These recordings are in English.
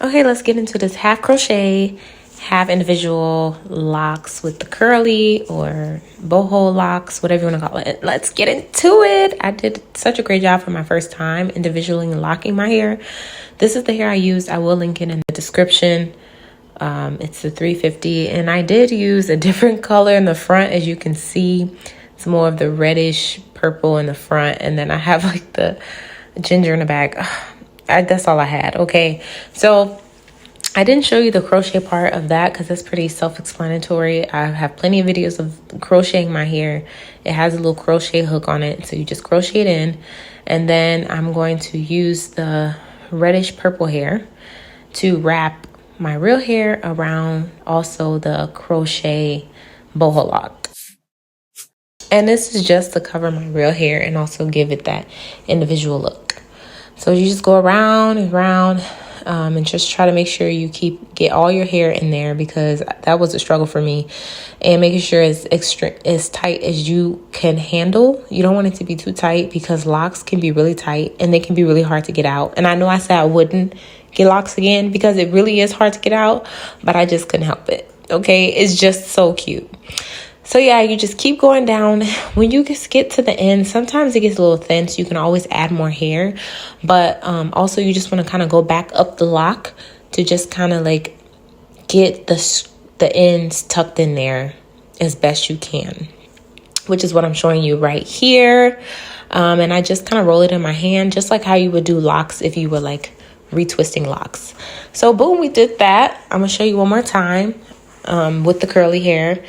Okay, let's get into this half crochet, half individual locks with the curly or boho locks, whatever you want to call it. Let's get into it. I did such a great job for my first time individually locking my hair. This is the hair I used. I will link it in the description. It's the 350, and I did use a different color in the front. As you can see, it's more of the reddish purple in the front, and then I have like the ginger in the back. That's all I had. Okay, so I didn't show you the crochet part of that because that's pretty self-explanatory. I have plenty of videos of crocheting my hair. It has a little crochet hook on it, so you just crochet it in, and then I'm going to use the reddish purple hair to wrap my real hair around also the crochet boho lock. And this is just to cover my real hair and also give it that individual look. So you just go around and around and just try to make sure you get all your hair in there, because that was a struggle for me. And making sure it's as tight as you can handle. You don't want it to be too tight because locks can be really tight and they can be really hard to get out. And I know I said I wouldn't get locks again because it really is hard to get out, but I just couldn't help it. Okay, it's just so cute. So yeah, you just keep going down. When you get to the end, sometimes it gets a little thin, so you can always add more hair. But also you just want to kind of go back up the lock to just kind of like get the ends tucked in there as best you can, which is what I'm showing you right here. And I just kind of roll it in my hand, just like how you would do locks if you were like retwisting locks. So boom, we did that. I'm gonna show you one more time with the curly hair.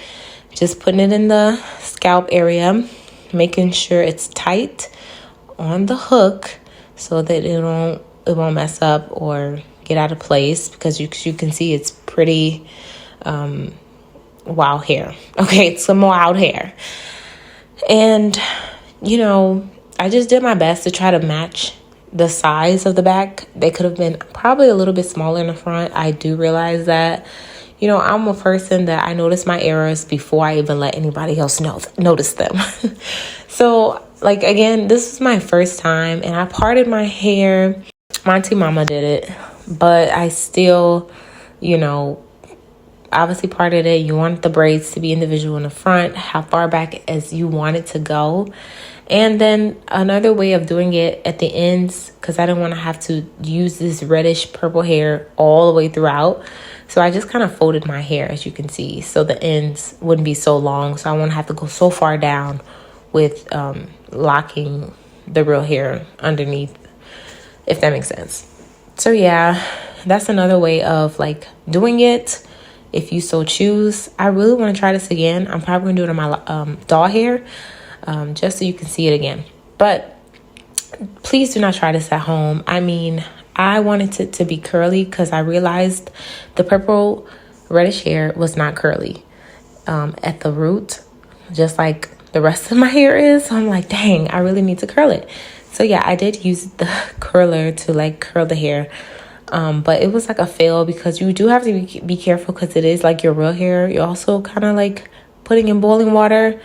Just putting it in the scalp area, making sure it's tight on the hook so that it won't mess up or get out of place, because you can see it's pretty wild hair. Okay, it's some wild hair. And you know, I just did my best to try to match the size of the back. They could have been probably a little bit smaller in the front. I do realize that. You know, I'm a person that I notice my errors before I even let anybody else notice them. So, like, again, this is my first time, and I parted my hair. My auntie mama did it, but I still, you know, obviously parted it. You want the braids to be individual in the front, how far back as you want it to go. And then another way of doing it at the ends, because I didn't want to have to use this reddish purple hair all the way throughout. So I just kind of folded my hair, as you can see, so the ends wouldn't be so long. So I won't have to go so far down with locking the real hair underneath, if that makes sense. So yeah, that's another way of like doing it if you so choose. I really want to try this again. I'm probably going to do it on my doll hair just so you can see it again. But please do not try this at home. I mean, I wanted it to be curly because I realized the purple reddish hair was not curly at the root, just like the rest of my hair is. So I'm like, dang, I really need to curl it. So yeah, I did use the curler to like curl the hair. But it was like a fail because you do have to be careful, because it is like your real hair. You're also kind of like putting in boiling water,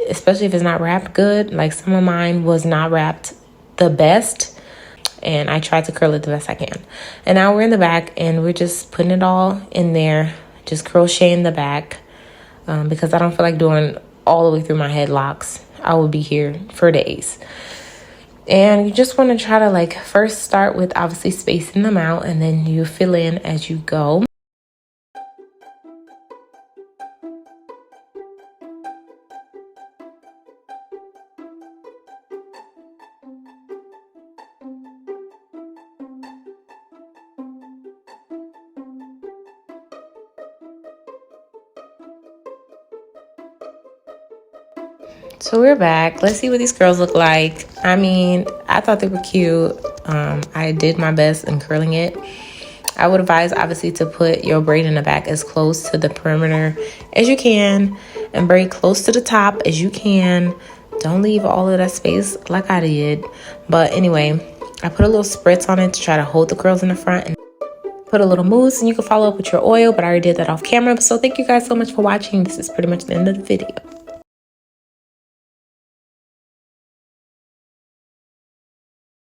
especially if it's not wrapped good. Like some of mine was not wrapped the best, and I tried to curl it the best I can. And now we're in the back, and we're just putting it all in there, just crocheting the back, because I don't feel like doing all the way through my head locks. I will be here for days. And you just want to try to like first start with obviously spacing them out, and then you fill in as you go. So we're back. Let's see what these curls look like. I mean, I thought they were cute. I did my best in curling it. I would advise, obviously, to put your braid in the back as close to the perimeter as you can, and braid close to the top as you can. Don't leave all of that space like I did. But anyway, I put a little spritz on it to try to hold the curls in the front, and put a little mousse, and you can follow up with your oil, but I already did that off camera. So thank you guys so much for watching. This is pretty much the end of the video.